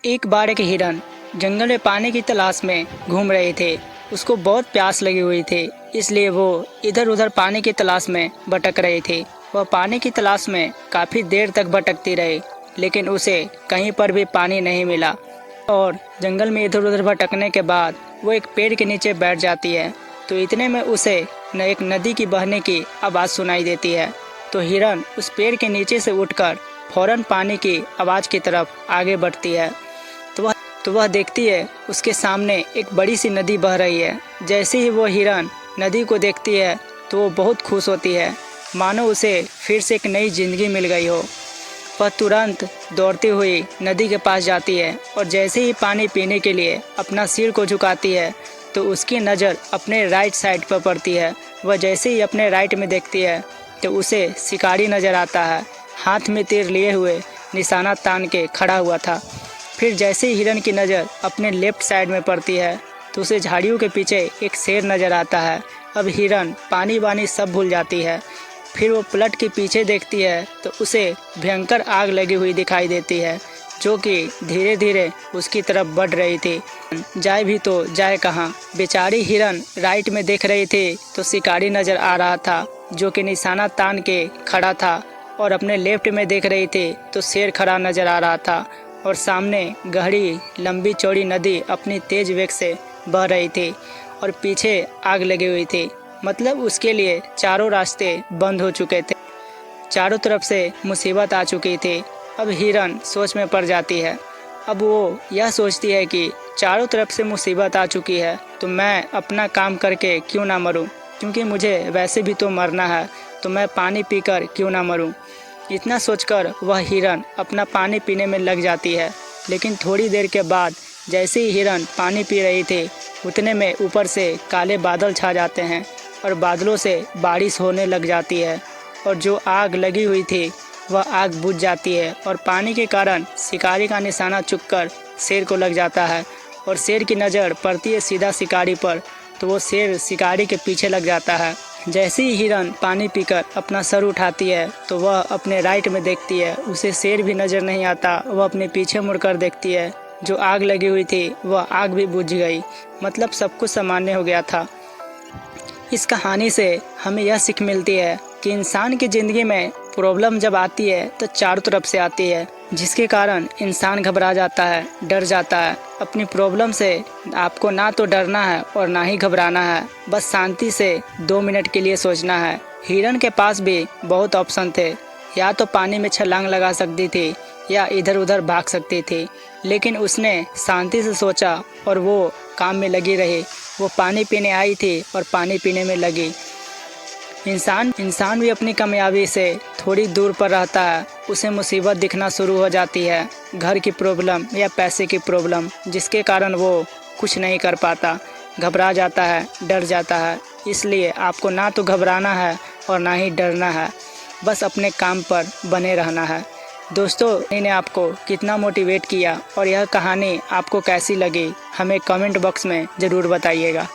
एक बार एक हिरन जंगल में पानी की तलाश में घूम रहे थे। उसको बहुत प्यास लगी हुई थी, इसलिए वो इधर उधर पानी की तलाश में भटक रहे थे। वह पानी की तलाश में काफ़ी देर तक भटकती रही, लेकिन उसे कहीं पर भी पानी नहीं मिला। और जंगल में इधर उधर भटकने के बाद वो एक पेड़ के नीचे बैठ जाती है। तो इतने में उसे एक नदी की बहने की आवाज़ सुनाई देती है। तो हिरन उस पेड़ के नीचे से उठकर फौरन पानी की आवाज़ की तरफ आगे बढ़ती है। तो वह देखती है उसके सामने एक बड़ी सी नदी बह रही है। जैसे ही वो हिरन नदी को देखती है तो वो बहुत खुश होती है, मानो उसे फिर से एक नई जिंदगी मिल गई हो। वह तुरंत दौड़ती हुई नदी के पास जाती है और जैसे ही पानी पीने के लिए अपना सिर को झुकाती है तो उसकी नज़र अपने राइट साइड पर पड़ती है। वह जैसे ही अपने राइट में देखती है तो उसे शिकारी नज़र आता है, हाथ में तीर लिए हुए निशाना तान के खड़ा हुआ था। फिर जैसे ही हिरन की नज़र अपने लेफ्ट साइड में पड़ती है तो उसे झाड़ियों के पीछे एक शेर नज़र आता है। अब हिरन पानी वानी सब भूल जाती है। फिर वो पलट के पीछे देखती है तो उसे भयंकर आग लगी हुई दिखाई देती है, जो कि धीरे धीरे उसकी तरफ बढ़ रही थी। जाए भी तो जाए कहाँ। बेचारी हिरन राइट में देख रही थी तो शिकारी नज़र आ रहा था, जो कि निशाना तान के खड़ा था, और अपने लेफ्ट में देख रही थी तो शेर खड़ा नज़र आ रहा था। और सामने गहरी लंबी चौड़ी नदी अपनी तेज वेग से बह रही थी और पीछे आग लगी हुई थी। मतलब उसके लिए चारों रास्ते बंद हो चुके थे, चारों तरफ से मुसीबत आ चुकी थी। अब हिरन सोच में पड़ जाती है। अब वो यह सोचती है कि चारों तरफ से मुसीबत आ चुकी है तो मैं अपना काम करके क्यों ना मरूं, क्योंकि मुझे वैसे भी तो मरना है, तो मैं पानी पीकर क्यों ना मरूं। इतना सोचकर वह हिरन अपना पानी पीने में लग जाती है। लेकिन थोड़ी देर के बाद जैसे ही हिरन पानी पी रही थी उतने में ऊपर से काले बादल छा जाते हैं और बादलों से बारिश होने लग जाती है। और जो आग लगी हुई थी वह आग बुझ जाती है और पानी के कारण शिकारी का निशाना चुपकर शेर को लग जाता है। और शेर की नज़र पड़ती है सीधा शिकारी पर, तो वो शेर शिकारी के पीछे लग जाता है। जैसे ही हिरन पानी पीकर अपना सर उठाती है तो वह अपने राइट में देखती है, उसे शेर भी नज़र नहीं आता। वह अपने पीछे मुड़कर देखती है, जो आग लगी हुई थी वह आग भी बुझ गई। मतलब सब कुछ सामान्य हो गया था। इस कहानी से हमें यह सीख मिलती है कि इंसान की ज़िंदगी में प्रॉब्लम जब आती है तो चारों तरफ से आती है, जिसके कारण इंसान घबरा जाता है, डर जाता है। अपनी प्रॉब्लम से आपको ना तो डरना है और ना ही घबराना है, बस शांति से 2 मिनट के लिए सोचना है। हिरन के पास भी बहुत ऑप्शन थे, या तो पानी में छलांग लगा सकती थी या इधर उधर भाग सकती थी, लेकिन उसने शांति से सोचा और वो काम में लगी रही। वो पानी पीने आई थी और पानी पीने में लगी। इंसान भी अपनी कामयाबी से थोड़ी दूर पर रहता है, उसे मुसीबत दिखना शुरू हो जाती है, घर की प्रॉब्लम या पैसे की प्रॉब्लम, जिसके कारण वो कुछ नहीं कर पाता, घबरा जाता है, डर जाता है। इसलिए आपको ना तो घबराना है और ना ही डरना है, बस अपने काम पर बने रहना है। दोस्तों, इन्हें आपको कितना मोटिवेट किया और यह कहानी आपको कैसी लगी, हमें कमेंट बॉक्स में ज़रूर बताइएगा।